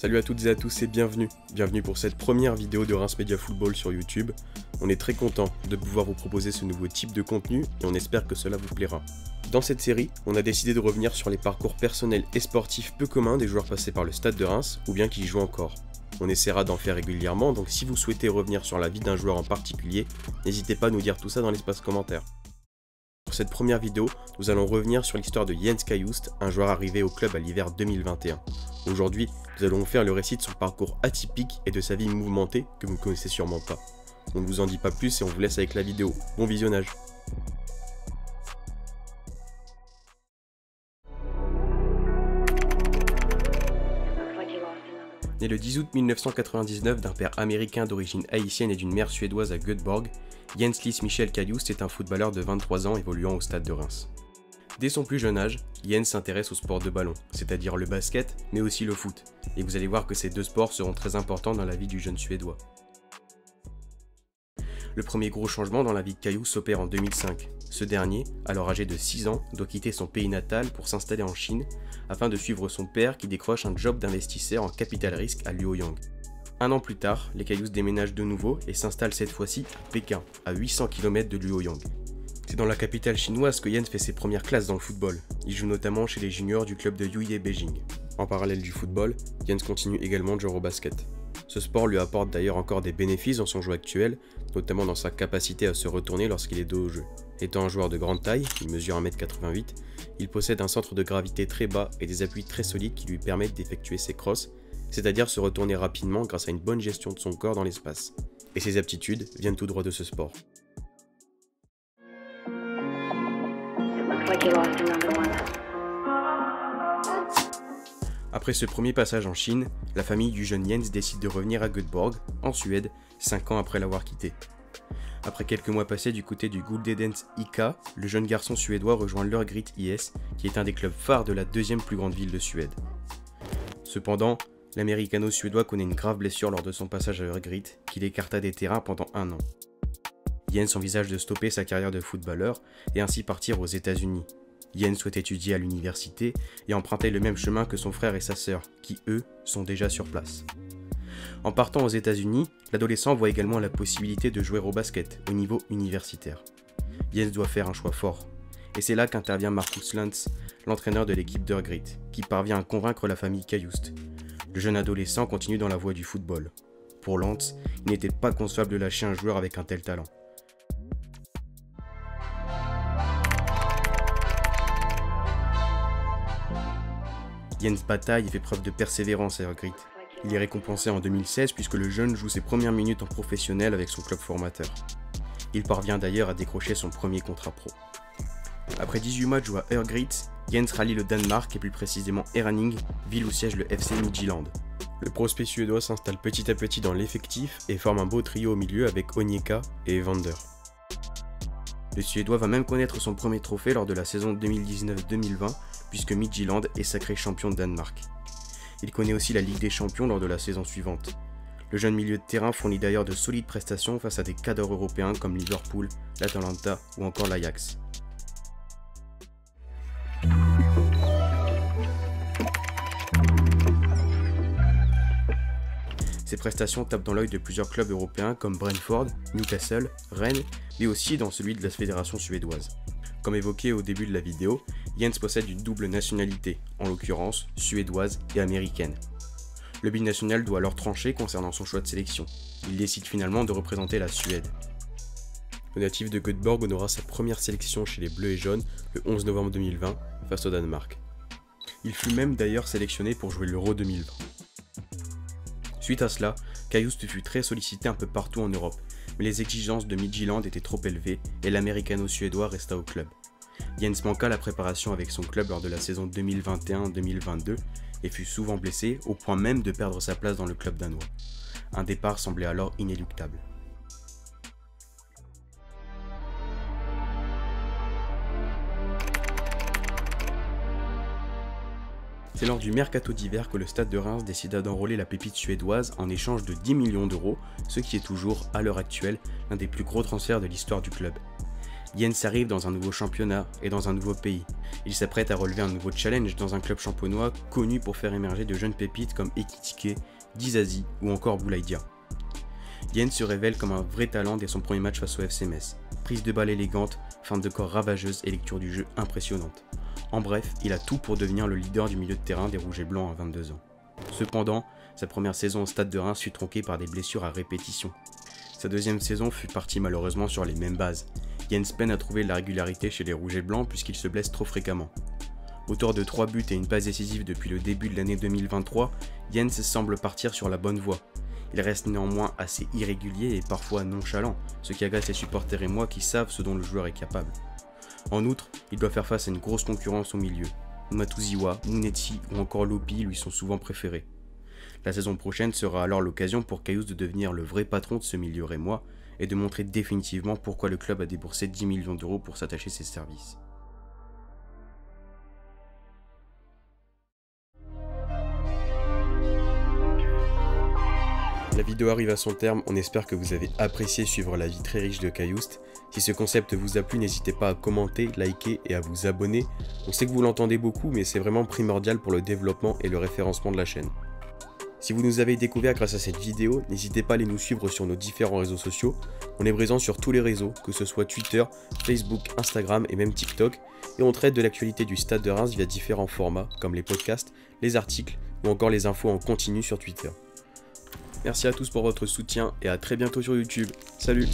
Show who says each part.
Speaker 1: Salut à toutes et à tous et bienvenue pour cette première vidéo de Reims Media Football sur YouTube. On est très content de pouvoir vous proposer ce nouveau type de contenu et on espère que cela vous plaira. Dans cette série, on a décidé de revenir sur les parcours personnels et sportifs peu communs des joueurs passés par le stade de Reims ou bien qui y jouent encore. On essaiera d'en faire régulièrement, donc si vous souhaitez revenir sur la vie d'un joueur en particulier, n'hésitez pas à nous dire tout ça dans l'espace commentaire. Pour cette première vidéo, nous allons revenir sur l'histoire de Jens Cajuste, un joueur arrivé au club à l'hiver 2021. Aujourd'hui, nous allons vous faire le récit de son parcours atypique et de sa vie mouvementée que vous ne connaissez sûrement pas. On ne vous en dit pas plus et on vous laisse avec la vidéo. Bon visionnage. Né le 10 août 1999 d'un père américain d'origine haïtienne et d'une mère suédoise à Göteborg, Jens Lys Michel Cajuste est un footballeur de 23 ans évoluant au stade de Reims. Dès son plus jeune âge, Jens s'intéresse au sport de ballon, c'est-à-dire le basket, mais aussi le foot, et vous allez voir que ces deux sports seront très importants dans la vie du jeune Suédois. Le premier gros changement dans la vie de Cajuste s'opère en 2005. Ce dernier, alors âgé de 6 ans, doit quitter son pays natal pour s'installer en Chine, afin de suivre son père qui décroche un job d'investisseur en capital risque à Luoyang. Un an plus tard, les Cajuste déménagent de nouveau et s'installent cette fois-ci à Pékin, à 800 km de Luoyang. C'est dans la capitale chinoise que Jens fait ses premières classes dans le football. Il joue notamment chez les juniors du club de Yuye Beijing. En parallèle du football, Jens continue également de jouer au basket. Ce sport lui apporte d'ailleurs encore des bénéfices dans son jeu actuel, notamment dans sa capacité à se retourner lorsqu'il est dos au jeu. Étant un joueur de grande taille, il mesure 1m88, il possède un centre de gravité très bas et des appuis très solides qui lui permettent d'effectuer ses crosses, c'est-à-dire se retourner rapidement grâce à une bonne gestion de son corps dans l'espace. Et ses aptitudes viennent tout droit de ce sport. Après ce premier passage en Chine, la famille du jeune Jens décide de revenir à Göteborg, en Suède, 5 ans après l'avoir quitté. Après quelques mois passés du côté du Guldedens IK, le jeune garçon suédois rejoint l'Örgryte IS, qui est un des clubs phares de la deuxième plus grande ville de Suède. Cependant, l'américano-suédois connaît une grave blessure lors de son passage à Örgryte, qui l'écarta des terrains pendant 1 an. Jens envisage de stopper sa carrière de footballeur et ainsi partir aux États-Unis. Jens souhaite étudier à l'université et emprunter le même chemin que son frère et sa sœur, qui eux sont déjà sur place. En partant aux États-Unis, l'adolescent voit également la possibilité de jouer au basket au niveau universitaire. Jens doit faire un choix fort, et c'est là qu'intervient Markus Lantz, l'entraîneur de l'équipe d'Örgryte, qui parvient à convaincre la famille Cajuste. Le jeune adolescent continue dans la voie du football. Pour Lantz, il n'était pas concevable de lâcher un joueur avec un tel talent. Jens bataille et fait preuve de persévérance à Örgryte. Il est récompensé en 2016 puisque le jeune joue ses premières minutes en professionnel avec son club formateur. Il parvient d'ailleurs à décrocher son premier contrat pro. Après 18 matchs joués à Örgryte, Jens rallie le Danemark et plus précisément Herning, ville où siège le FC Midtjylland. Le prospect suédois s'installe petit à petit dans l'effectif et forme un beau trio au milieu avec Onyeka et Evander. Le Suédois va même connaître son premier trophée lors de la saison 2019-2020 puisque Midtjylland est sacré champion de Danemark. Il connaît aussi la Ligue des Champions lors de la saison suivante. Le jeune milieu de terrain fournit d'ailleurs de solides prestations face à des cadres européens comme Liverpool, l'Atalanta ou encore l'Ajax. Ces prestations tapent dans l'œil de plusieurs clubs européens comme Brentford, Newcastle, Rennes, mais aussi dans celui de la fédération suédoise. Comme évoqué au début de la vidéo, Jens possède une double nationalité, en l'occurrence suédoise et américaine. Le binational doit alors trancher concernant son choix de sélection. Il décide finalement de représenter la Suède. Le natif de Göteborg honora sa première sélection chez les Bleus et Jaunes le 11 novembre 2020 face au Danemark. Il fut même d'ailleurs sélectionné pour jouer l'Euro 2020. Suite à cela, Cajuste fut très sollicité un peu partout en Europe, mais les exigences de Midtjylland étaient trop élevées et l'américano-suédois resta au club. Jens manqua la préparation avec son club lors de la saison 2021-2022 et fut souvent blessé au point même de perdre sa place dans le club danois. Un départ semblait alors inéluctable. C'est lors du mercato d'hiver que le stade de Reims décida d'enrôler la pépite suédoise en échange de 10 millions d'euros, ce qui est toujours, à l'heure actuelle, l'un des plus gros transferts de l'histoire du club. Jens arrive dans un nouveau championnat et dans un nouveau pays. Il s'apprête à relever un nouveau challenge dans un club champenois connu pour faire émerger de jeunes pépites comme Ekitike, Dizazi ou encore Boulaïdia. Jens se révèle comme un vrai talent dès son premier match face au FC Metz. Prise de balle élégante, feinte de corps ravageuse et lecture du jeu impressionnante. En bref, il a tout pour devenir le leader du milieu de terrain des Rouges et Blancs à 22 ans. Cependant, sa première saison au Stade de Reims fut tronquée par des blessures à répétition. Sa deuxième saison fut partie malheureusement sur les mêmes bases. Jens peine à trouver la régularité chez les Rouges et Blancs puisqu'il se blesse trop fréquemment. Auteur de 3 buts et une passe décisive depuis le début de l'année 2023, Jens semble partir sur la bonne voie. Il reste néanmoins assez irrégulier et parfois nonchalant, ce qui agace les supporters et moi qui savent ce dont le joueur est capable. En outre, il doit faire face à une grosse concurrence au milieu. Matuziwa, Munetsi ou encore Lopi lui sont souvent préférés. La saison prochaine sera alors l'occasion pour Caius de devenir le vrai patron de ce milieu rémois et de montrer définitivement pourquoi le club a déboursé 10 millions d'euros pour s'attacher ses services. La vidéo arrive à son terme, on espère que vous avez apprécié suivre la vie très riche de Cayoust. Si ce concept vous a plu, n'hésitez pas à commenter, liker et à vous abonner. On sait que vous l'entendez beaucoup, mais c'est vraiment primordial pour le développement et le référencement de la chaîne. Si vous nous avez découvert grâce à cette vidéo, n'hésitez pas à aller nous suivre sur nos différents réseaux sociaux. On est présent sur tous les réseaux, que ce soit Twitter, Facebook, Instagram et même TikTok. Et on traite de l'actualité du Stade de Reims via différents formats, comme les podcasts, les articles ou encore les infos en continu sur Twitter. Merci à tous pour votre soutien et à très bientôt sur YouTube. Salut!